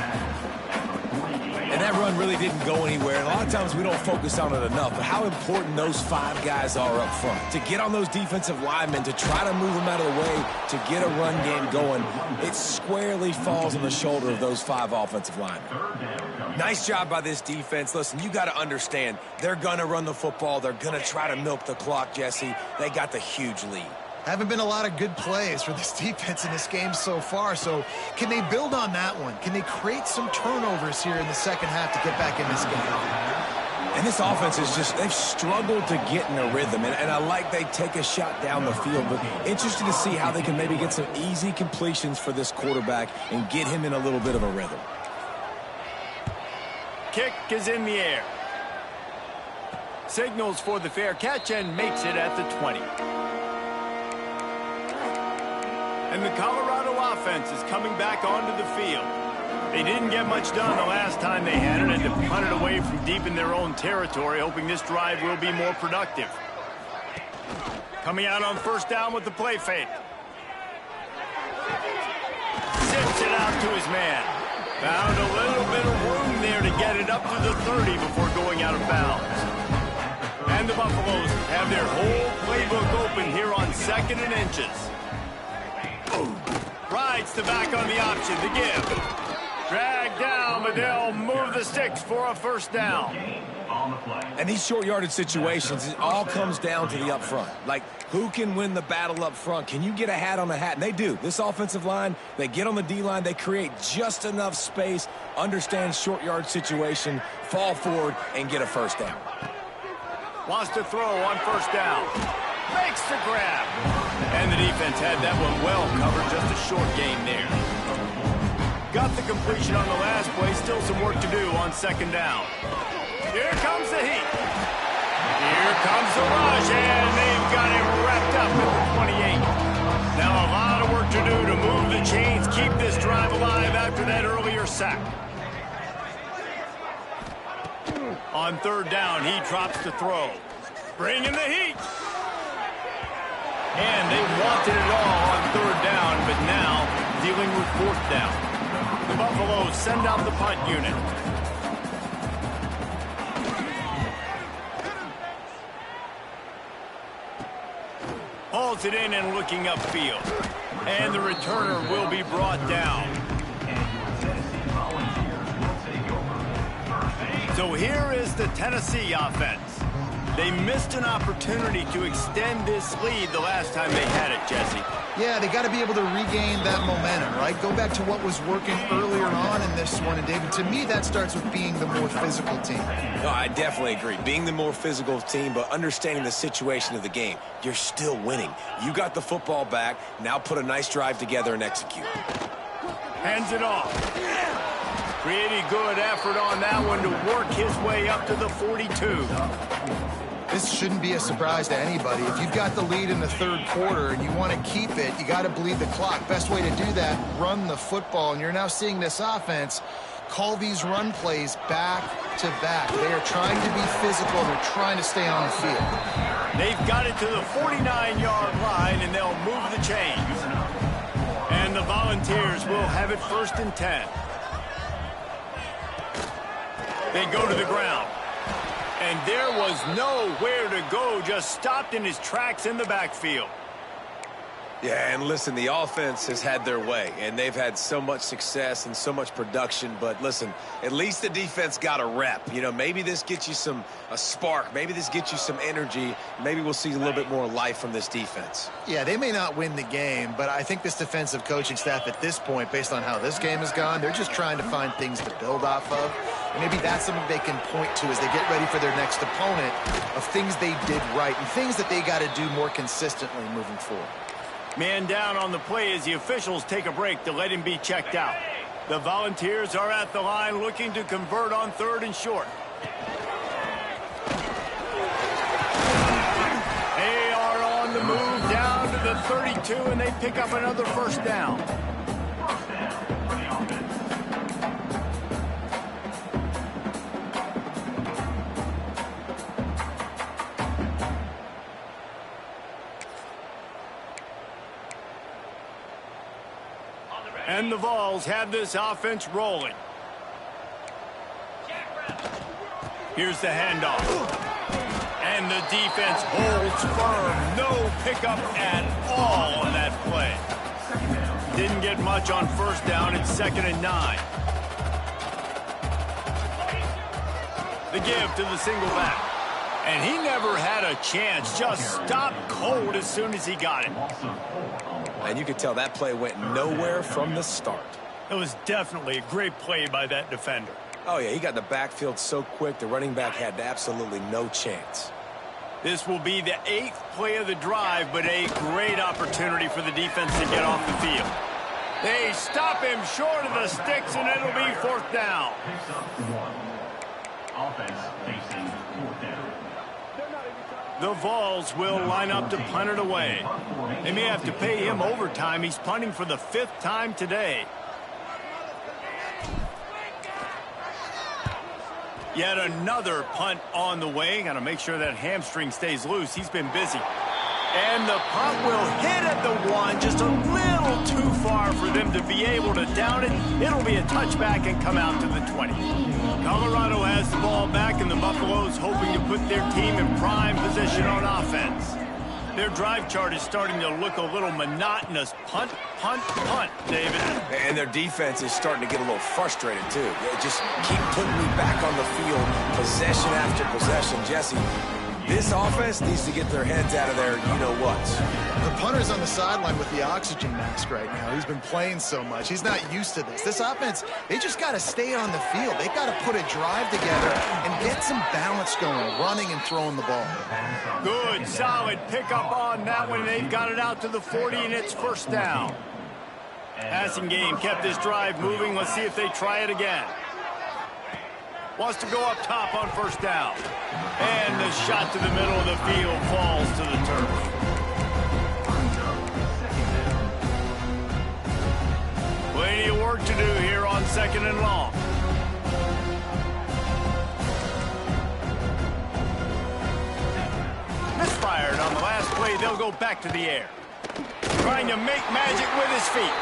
And that run really didn't go anywhere. And a lot of times we don't focus on it enough, but how important those 5 guys are up front. To get on those defensive linemen, to try to move them out of the way, to get a run game going, it squarely falls on the shoulder of those 5 offensive linemen. Nice job by this defense. Listen, you got to understand, they're going to run the football. They're going to try to milk the clock, Jesse. They got the huge lead. Haven't been a lot of good plays for this defense in this game so far, so can they build on that one? Can they create some turnovers here in the second half to get back in this game? And this offense is just, they've struggled to get in a rhythm, and I like they take a shot down the field, but interested to see how they can maybe get some easy completions for this quarterback and get him in a little bit of a rhythm. Kick is in the air. Signals for the fair catch and makes it at the 20. And the Colorado offense is coming back onto the field. They didn't get much done the last time they had it, and to punt it away from deep in their own territory, hoping this drive will be more productive. Coming out on 1st down with the play fake. Zips it out to his man. Found a little bit of room there to get it up to the 30 before going out of bounds. And the Buffaloes have their whole playbook open here on 2nd and inches. Rides the back on the option, the give. Drag down, but they'll move the sticks for a 1st down. And these short yardage situations, it all comes down to the up front. Like, who can win the battle up front? Can you get a hat on the hat? And they do. This offensive line, they get on the D-line, they create just enough space, understand short yard situation, fall forward, and get a 1st down. Wants to throw on 1st down. Makes the grab. And the defense had that one well covered, just a short gain there. Got the completion on the last play, still some work to do on 2nd down. Here comes the heat. Here comes the rush, and they've got him wrapped up at the 28. Now a lot of work to do to move the chains, keep this drive alive after that earlier sack. On 3rd down, he drops the throw. Bringing the heat. And they wanted it all on 3rd down, but now dealing with 4th down. The Buffaloes send out the punt unit. Hauls it in and looking upfield. And the returner will be brought down. So here is the Tennessee offense. They missed an opportunity to extend this lead the last time they had it, Jesse. Yeah, they got to be able to regain that momentum, right? Go back to what was working earlier on in this one. And, David, to me, that starts with being the more physical team. No, I definitely agree. Being the more physical team, but understanding the situation of the game. You're still winning. You got the football back. Now put a nice drive together and execute. Hands it off. Pretty good effort on that one to work his way up to the 42. This shouldn't be a surprise to anybody. If you've got the lead in the 3rd quarter and you want to keep it, you got to bleed the clock. Best way to do that, run the football. And you're now seeing this offense call these run plays back to back. They are trying to be physical. They're trying to stay on the field. They've got it to the 49-yard line, and they'll move the chains. And And the Volunteers will have it 1st and 10. They go to the ground. And there was nowhere to go, just stopped in his tracks in the backfield. Yeah, and listen, the offense has had their way, and they've had so much success and so much production. But listen, at least the defense got a rep. You know, maybe this gets you a spark. Maybe this gets you some energy. Maybe we'll see a little bit more life from this defense. Yeah, they may not win the game, but I think this defensive coaching staff at this point, based on how this game has gone, they're just trying to find things to build off of. And maybe that's something they can point to as they get ready for their next opponent, of things they did right and things that they got to do more consistently moving forward. Man down on the play as the officials take a break to let him be checked out. The Volunteers are at the line looking to convert on 3rd and short. They are on the move down to the 32, and they pick up another 1st down. And the Vols have this offense rolling. Here's the handoff. And the defense holds firm. No pickup at all on that play. Didn't get much on 1st down. It's 2nd and 9. The give to the single back. And he never had a chance. Just stopped cold as soon as he got it. And you could tell that play went nowhere from the start. It was definitely a great play by that defender. Oh, yeah, he got in the backfield so quick, the running back had absolutely no chance. This will be the 8th play of the drive, but a great opportunity for the defense to get off the field. They stop him short of the sticks, and it'll be 4th down. Offense facing 4th down. The Vols will line up to punt it away. They may have to pay him overtime. He's punting for the 5th time today. Yet another punt on the way. Got to make sure that hamstring stays loose. He's been busy. And the punt will hit at the 1, just a little too far for them to be able to down it. It'll be a touchback and come out to the 20. Colorado has the ball back, and the Buffaloes hoping to put their team in prime position on offense. Their drive chart is starting to look a little monotonous. Punt, punt, punt, David. And their defense is starting to get a little frustrated, too. They just keep putting me back on the field, possession after possession. Jesse, this offense needs to get their heads out of their you-know-whats. The punter's on the sideline with the oxygen mask right now. He's been playing so much. He's not used to this. This offense, they just got to stay on the field. They got to put a drive together and get some balance going, running and throwing the ball. Good, solid pickup on that one. They've got it out to the 40, and it's 1st down. Passing game kept this drive moving. Let's see if they try it again. Wants to go up top on 1st down. And the shot to the middle of the field falls to the turf. Plenty of work to do here on 2nd and long. Misfired on the last play. They'll go back to the air. Trying to make magic with his feet.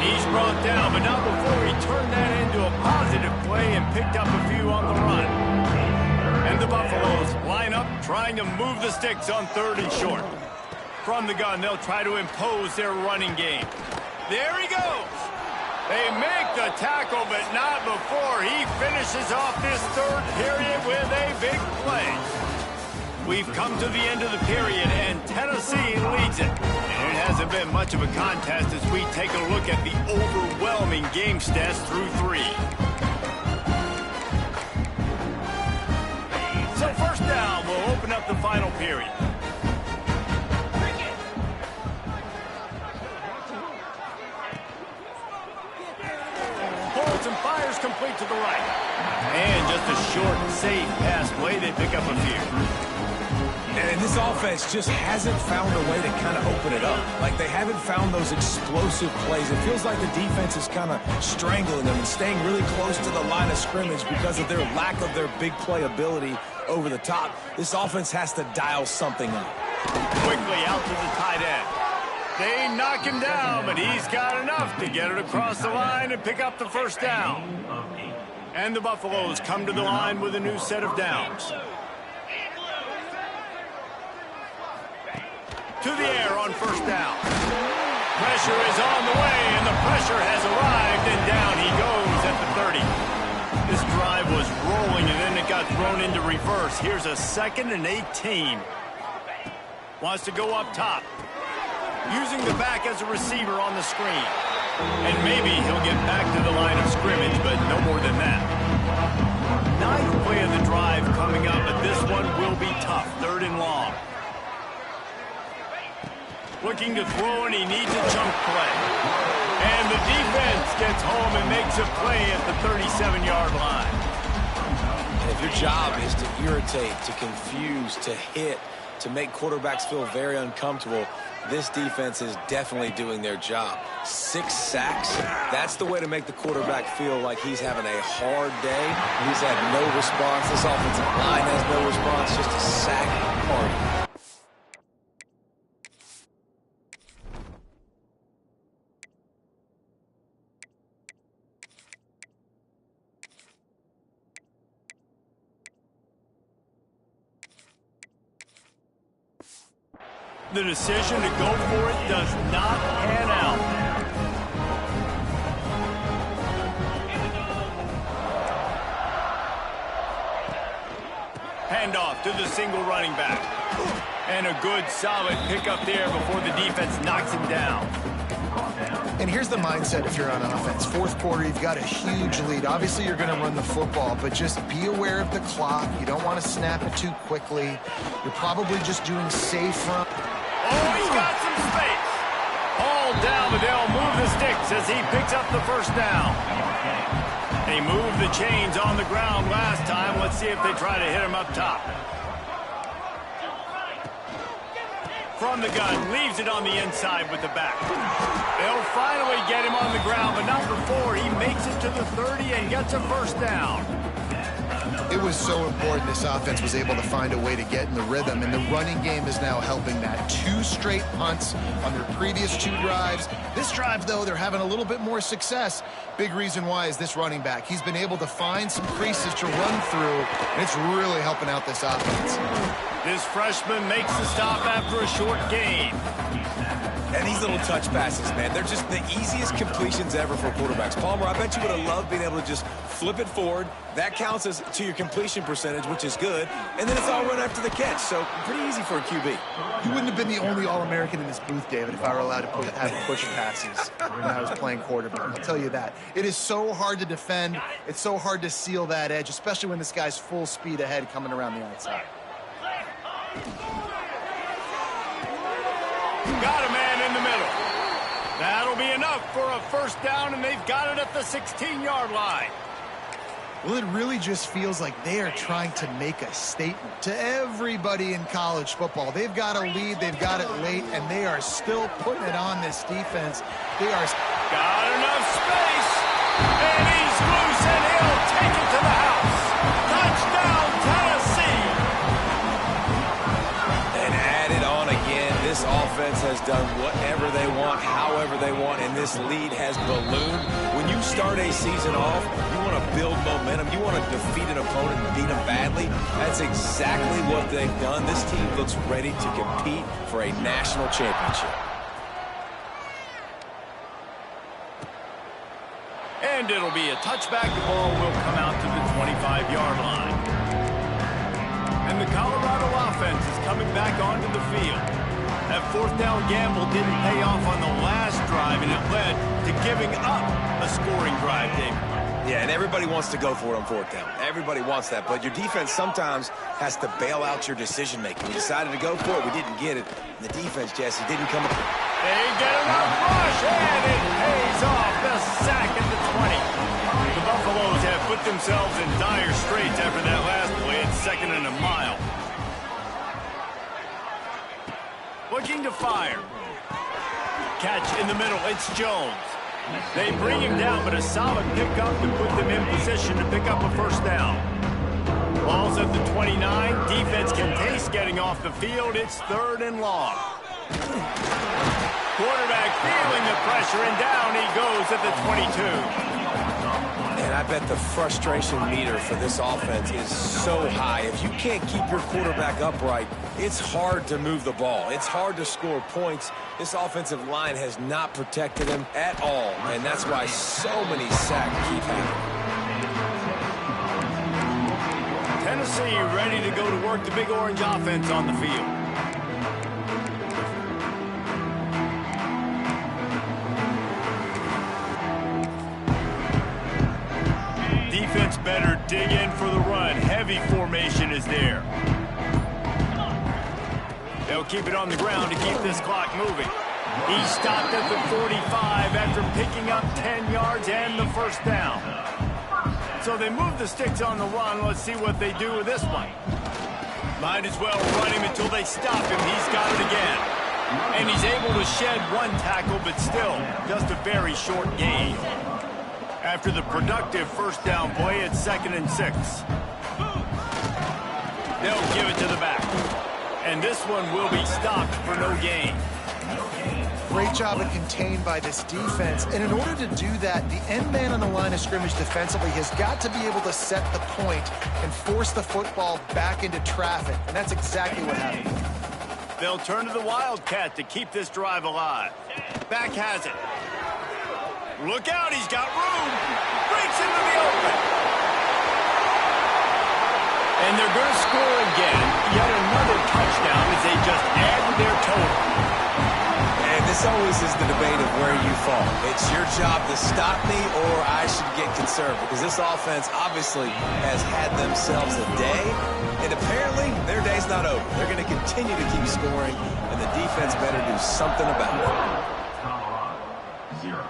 He's brought down, but not before he turned that into a positive play and picked up a few on the run. And the Buffaloes line up, trying to move the sticks on 3rd and short. From the gun, they'll try to impose their running game. There he goes. They make the tackle, but not before he finishes off this 3rd period with a big play. We've come to the end of the period, and Tennessee leads it. And it hasn't been much of a contest as we take a look at the overwhelming game stats through 3. So 1st down will open up the final period. Holds and fires complete to the right. And just a short, safe pass play. They pick up a few. And this offense just hasn't found a way to kind of open it up. Like, they haven't found those explosive plays. It feels like the defense is kind of strangling them and staying really close to the line of scrimmage because of their lack of their big play ability over the top. This offense has to dial something up. Quickly out to the tight end. They knock him down, but he's got enough to get it across the line and pick up the first down. And the Buffaloes come to the line with a new set of downs. To the air on first down. Pressure is on the way, and the pressure has arrived, and down he goes at the 30. This drive was rolling, and then it got thrown into reverse. Here's a 2nd and 18. Wants to go up top. Using the back as a receiver on the screen. And maybe he'll get back to the line of scrimmage, but no more than that. 9th play of the drive coming up, but this one will be tough. 3rd and long. Looking to throw, and he needs a chunk play. And the defense gets home and makes a play at the 37-yard line. And if your job is to irritate, to confuse, to hit, to make quarterbacks feel very uncomfortable, this defense is definitely doing their job. 6 sacks, that's the way to make the quarterback feel like he's having a hard day. He's had no response. This offensive line has no response, just a sack party. The decision to go for it does not pan out. Handoff to the single running back. And a good solid pickup there before the defense knocks him down. And here's the mindset if you're on offense. 4th quarter, you've got a huge lead. Obviously, you're going to run the football, but just be aware of the clock. You don't want to snap it too quickly. You're probably just doing safe run. Oh, he's got some space. All down, but they'll move the sticks as he picks up the first down. They moved the chains on the ground last time. Let's see if they try to hit him up top. From the gun, leaves it on the inside with the back. They'll finally get him on the ground, but not before he makes it to the 30 and gets a first down. It was so important this offense was able to find a way to get in the rhythm, and the running game is now helping that. 2 straight punts on their previous 2 drives. This drive, though, they're having a little bit more success. Big reason why is this running back. He's been able to find some creases to run through, and it's really helping out this offense. This freshman makes the stop after a short gain. And these little touch passes, man, they're just the easiest completions ever for quarterbacks. Palmer, I bet you would have loved being able to just flip it forward. That counts as to your completion percentage, which is good. And then it's all run after the catch, so pretty easy for a QB. You wouldn't have been the only All-American in this booth, David, if I were allowed to have push passes when I was playing quarterback. I'll tell you that. It is so hard to defend. It's so hard to seal that edge, especially when this guy's full speed ahead coming around the outside. Got a man in the middle. That'll be enough for a first down, and they've got it at the 16-yard line. Well, it really just feels like they are trying to make a statement to everybody in college football. They've got a lead, they've got it late, and they are still putting it on this defense. They are... Got enough space, and he's loose, and he'll take it to the house. Touchdown, Tennessee! And add it on again. This offense has done whatever they want, however they want, and this lead has ballooned. When you start a season off, you want to build momentum. You want to defeat an opponent and beat them badly. That's exactly what they've done. This team looks ready to compete for a national championship. And it'll be a touchback. The ball will come out to the 25-yard line. And the Colorado offense is coming back onto the field. That 4th down gamble didn't pay off on the last drive, and it led to giving up a scoring drive, David. Yeah, and everybody wants to go for it on 4th down. Everybody wants that, but your defense sometimes has to bail out your decision-making. We decided to go for it. We didn't get it. And the defense, Jesse, didn't come up. They get enough rush, and it pays off. The sack at the 20. The Buffaloes have put themselves in dire straits after that last play. It's 2nd and a mile. Looking to fire. Catch in the middle. It's Jones. They bring him down, but a solid pickup to put them in position to pick up a first down. Ball's at the 29. Defense can taste getting off the field. It's 3rd and long. Quarterback feeling the pressure, and down he goes at the 22. And I bet the frustration meter for this offense is so high. If you can't keep your quarterback upright, it's hard to move the ball. It's hard to score points. This offensive line has not protected him at all, and that's why so many sacks keep happening. Tennessee ready to go to work the Big Orange offense on the field. Defense better dig in for the run. Heavy formation is there. They'll keep it on the ground to keep this clock moving. He stopped at the 45 after picking up 10 yards and the first down. So they move the sticks on the run. Let's see what they do with this one. Might as well run him until they stop him. He's got it again. And he's able to shed one tackle, but still just a very short gain. After the productive first down play, it's 2nd and 6. They'll give it to the back. And this one will be stopped for no gain. Great job and contained by this defense. And in order to do that, the end man on the line of scrimmage defensively has got to be able to set the point and force the football back into traffic. And that's exactly what happened. They'll turn to the Wildcat to keep this drive alive. Back has it. Look out, he's got room. Breaks into the open. And they're going to score again. Yet another touchdown as they just add to their total. And this always is the debate of where you fall. It's your job to stop me or I should get conservative, because this offense obviously has had themselves a day, and apparently their day's not over. They're going to continue to keep scoring, and the defense better do something about it. Colorado, 0.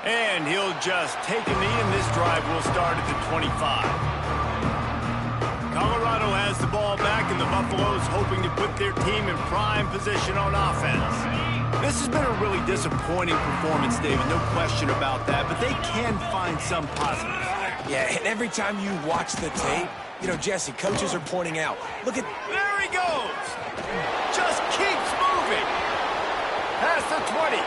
And he'll just take a knee, and this drive will start at the 25. Colorado has the ball back, and the Buffaloes hoping to put their team in prime position on offense. This has been a really disappointing performance, David, no question about that, but they can find some positives. Yeah, and every time you watch the tape, you know, Jesse, coaches are pointing out, look at... There he goes! Just keeps moving! Past the 20.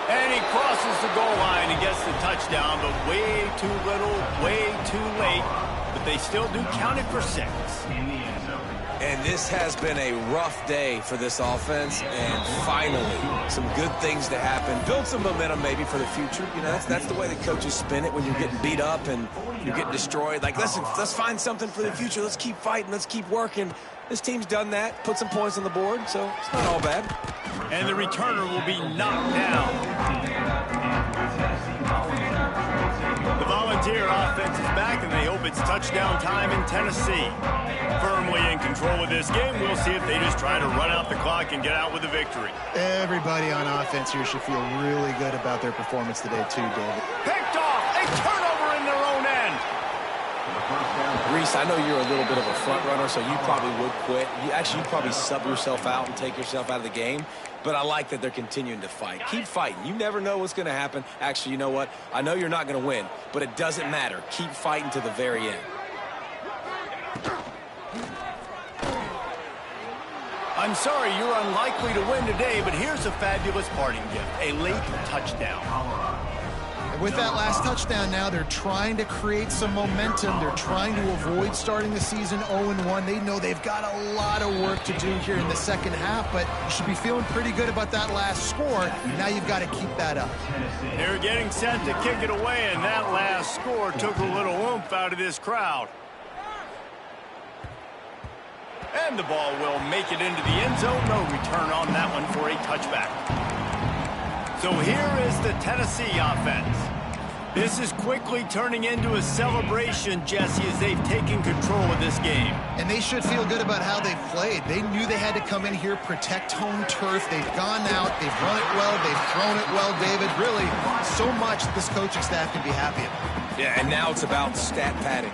And he crosses the goal line and gets the touchdown, but way too little, way too late. But they still do count it for 6. And this has been a rough day for this offense, and finally, some good things to happen. Build some momentum maybe for the future. You know, that's the way the coaches spin it when you're getting beat up and you're getting destroyed. Like, let's find something for the future. Let's keep fighting. Let's keep working. This team's done that, put some points on the board, so it's not all bad. And the returner will be knocked down. The Volunteer offense is back, and they hope it's touchdown time in Tennessee. Firmly in control of this game. We'll see if they just try to run out the clock and get out with a victory. Everybody on offense here should feel really good about their performance today too, David. Picked off. A turnover in their own end. Reese, I know you're a little bit of a front runner, so you probably would quit. You'd probably sub yourself out and take yourself out of the game. But I like that they're continuing to fight. Keep fighting. You never know what's going to happen. Actually, you know what? I know you're not going to win, but it doesn't matter. Keep fighting to the very end. I'm sorry, you're unlikely to win today, but here's a fabulous parting gift. A late touchdown. And with that last touchdown now, they're trying to create some momentum. They're trying to avoid starting the season 0-1. They know they've got a lot of work to do here in the second half, but you should be feeling pretty good about that last score. Now you've got to keep that up. They're getting set to kick it away, and that last score took a little oomph out of this crowd. And the ball will make it into the end zone. No return on that one for a touchback. So here is the Tennessee offense. This is quickly turning into a celebration, Jesse, as they've taken control of this game. And they should feel good about how they've played. They knew they had to come in here, protect home turf. They've gone out, they've run it well, they've thrown it well, David. Really, so much this coaching staff can be happy about. Yeah, and now it's about stat padding.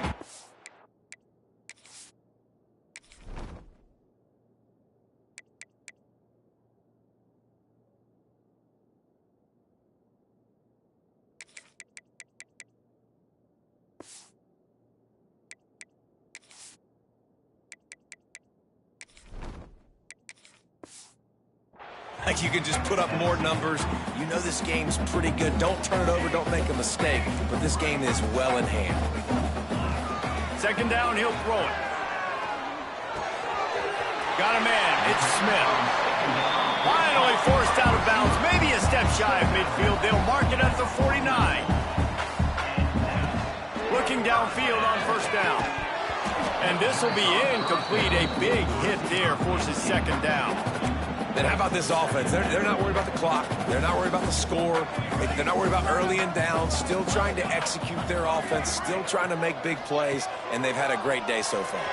like you can just put up more numbers. You know this game's pretty good. Don't turn it over. Don't make a mistake. But this game is well in hand. Second down, he'll throw it. Got a man. It's Smith. Finally forced out of bounds. Maybe a step shy of midfield. They'll mark it at the 49. Looking downfield on first down. And this will be incomplete. A big hit there forces second down. And how about this offense? They're not worried about the clock. They're not worried about the score. They're not worried about early and down. Still trying to execute their offense. Still trying to make big plays. And they've had a great day so far.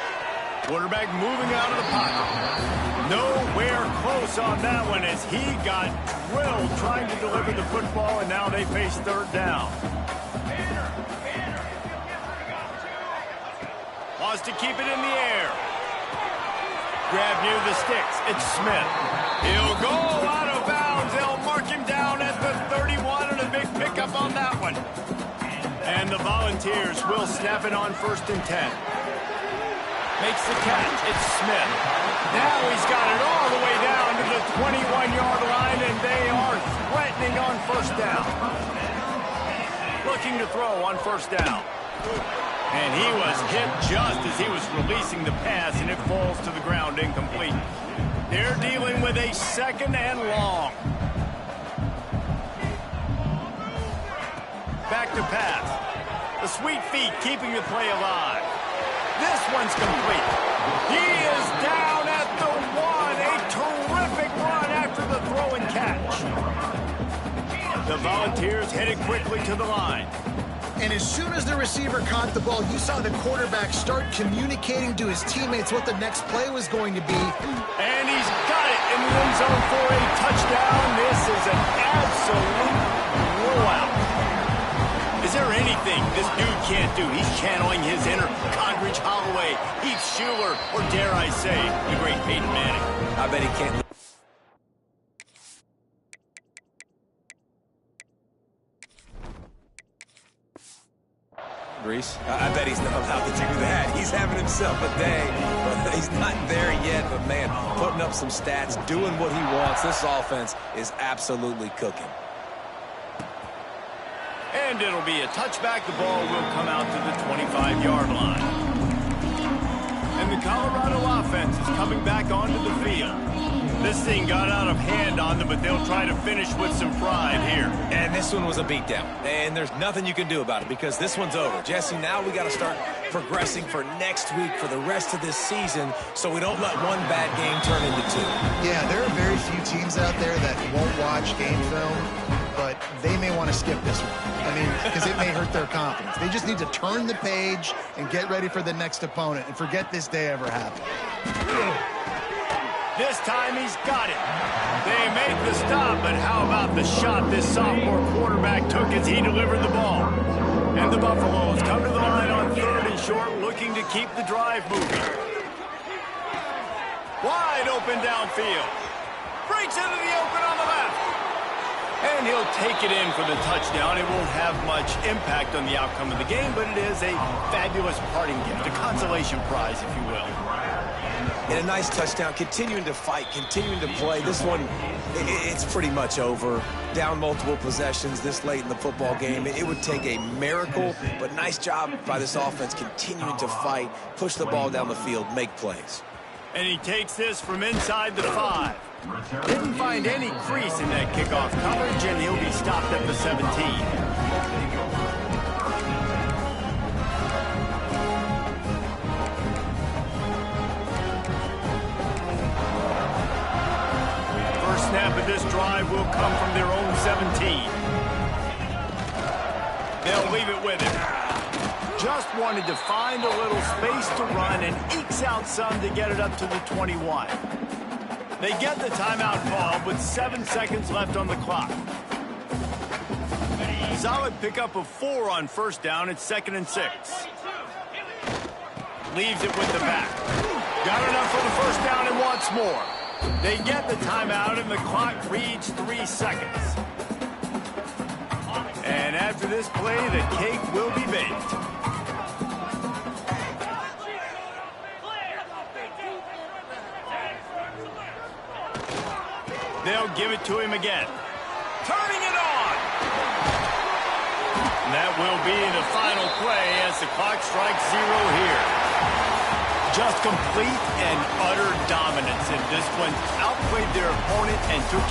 Quarterback moving out of the pocket. Nowhere close on that one as he got drilled trying to deliver the football, and now they face third down. Wants to keep it in the air. Grab near the sticks. It's Smith. He'll go out of bounds. They'll mark him down at the 31, and a big pickup on that one. And the Volunteers will snap it on 1st and 10. Makes the catch. It's Smith. Now he's got it all the way down to the 21-yard line, and they are threatening on first down. Looking to throw on first down. And he was hit just as he was releasing the pass, and it falls to the ground incomplete. They're dealing with a second and long. Back to pass. The sweet feet keeping the play alive. This one's complete. He is down at the 1. A terrific run after the throw and catch. The Volunteers headed quickly to the line. And as soon as the receiver caught the ball, you saw the quarterback start communicating to his teammates what the next play was going to be. And he's got it in the end zone for a touchdown. This is an absolute blowout. Is there anything this dude can't do? He's channeling his inner Condridge Holloway, Heath Schuler, or dare I say, the great Peyton Manning. I bet he can't. Reese, I bet he's not allowed to do that. He's having himself a day, but he's not there yet. But, man, putting up some stats, doing what he wants. This offense is absolutely cooking. And it'll be a touchback. The ball will come out to the 25-yard line. And the Colorado offense is coming back onto the field. This thing got out of hand on them, but they'll try to finish with some pride here. And this one was a beatdown. And there's nothing you can do about it because this one's over. Jesse, now we got to start progressing for next week, for the rest of this season, so we don't let one bad game turn into two. Yeah, there are very few teams out there that won't watch game film, but they may want to skip this one. I mean, because it may hurt their confidence. They just need to turn the page and get ready for the next opponent and forget this day ever happened. This time he's got it. They make the stop, but how about the shot this sophomore quarterback took as he delivered the ball? And the Buffaloes come to the line on 3rd and short, looking to keep the drive moving. Wide open downfield. Breaks into the open on the left. And he'll take it in for the touchdown. It won't have much impact on the outcome of the game, but it is a fabulous parting gift, a consolation prize, if you will. And a nice touchdown, continuing to fight, continuing to play. This one, it's pretty much over. Down multiple possessions this late in the football game. It would take a miracle, but nice job by this offense continuing to fight, push the ball down the field, make plays. And he takes this from inside the 5. Didn't find any crease in that kickoff coverage, and he'll be stopped at the 17. Snap of this drive will come from their own 17. They'll leave it with him. Just wanted to find a little space to run and ekes out some to get it up to the 21. They get the timeout call with 7 seconds left on the clock. Solid pickup of 4 on first down. It's 2nd and 6. Leaves it with the back. Got enough for the first down and wants more. They get the timeout, and the clock reads 3 seconds. And after this play, the cake will be baked. They'll give it to him again. Turning it on. And that will be the final play as the clock strikes 0 here. Just complete and utter dominance in this one. Outplayed their opponent and took